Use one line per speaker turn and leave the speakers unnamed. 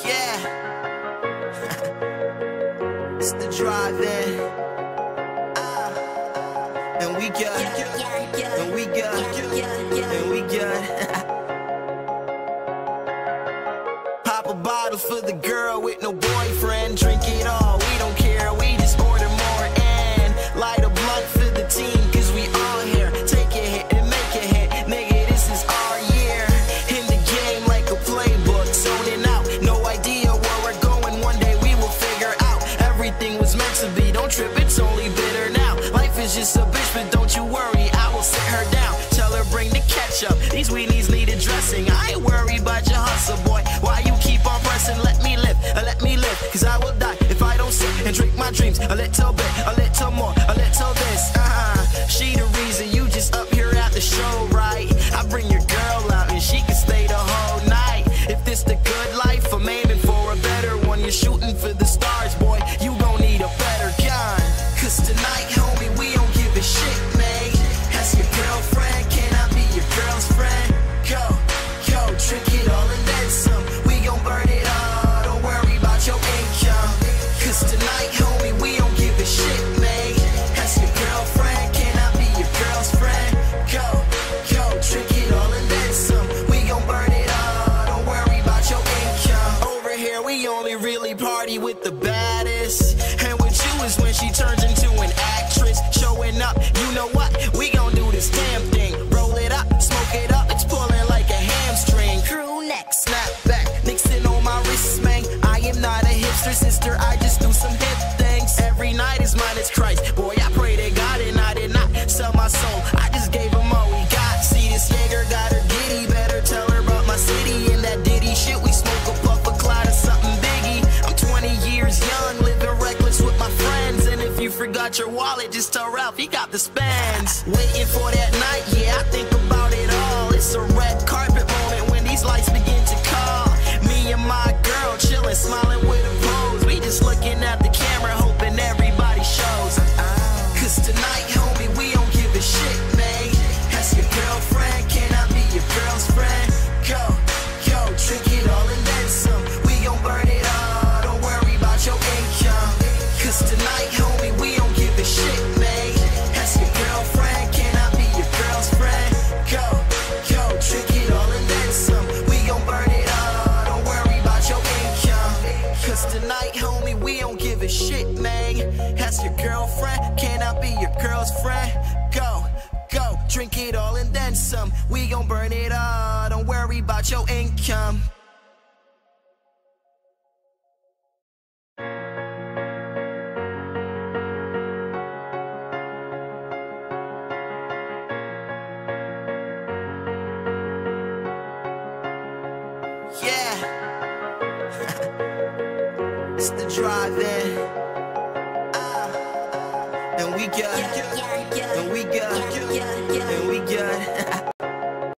Yeah, it's the drive-in, and we good, and we good, and we good. Pop a bottle for the girl with no boyfriend. Drink it all, we don't care, we just order more and light a blunt for the team, cause we all here. Take a hit and make a hit, nigga, this is our year. In the game like a playbook, zoning out, no idea where we're going. One day we will figure out, everything was meant to be. Don't trip, it's only bitter now. Life is just a bitch, but don't you worry, I will sit her down. Tell her bring the ketchup, these weenies need a dressing. I ain't worried about your hustle, boy. Why you keep on pressing? Let me live, cause I will die if I don't sit and drink my dreams. A little bit, a little more, a little this. She the reason you just up here at the show, right? I bring your girl out and she can stay the whole night. If this the good life, I'm aiming for a better one. You're shooting for the stars, boy, you gon' need a better gun. Cause tonight, homie, we don't give a shit, man. Ask your girlfriend, can I be your girl's friend? Go, drink it all and then some. We gon' burn it all, don't worry about your income. Cause tonight, homie, we don't give a shit, man. Ask your girlfriend, can I be your girl's friend? Go, drink it all and then some. We gon' burn it all, don't worry about your income. Over here, we only really party with the baddest. And with you is when she turns into an actress. Showing up, you know what? We gon' do this damn thing. Roll it up, smoke it up, it's pulling like a hamstring. Crew neck, snap back, Nixon on my wrist, man. I am not a hipster, sister, I just do some hip things. Every night is mine, it's Christ. Boy, I pray to God and I did not sell my soul. I just gave him all we got. See this Jaeger got her giddy, better tell her about my city. And that Diddy shit, we smoke a puff, a cloud of something biggie. I'm 20 years young, living reckless with my friends. And if you forgot your wallet, just tell Ralph, he got the spends. Waiting for that night, yeah, I think about it all. It's a red carpet moment when these lights begin to call. Me and my girl chilling, smiling with a pose. We just looking at the camera, hoping everybody shows. Cause tonight, homie, we don't give a shit, man. Ask your girlfriend, can I be your girl's friend? Go, drink it all and then some. We gon' burn it all, don't worry about your income. Cause tonight, homie, we don't give a shit, man. Ask your girlfriend, can I be your girl's friend? Go, drink it all and then some. We gon' burn it all, don't worry about your income. Cause tonight, homie, we don't give a shit, man. Ask your girlfriend, can I be your girl's friend? Go, drink it all and then some. We gon' burn it all, don't worry about your income. Yeah, it's the drive-in, and we good, and we good, and we good.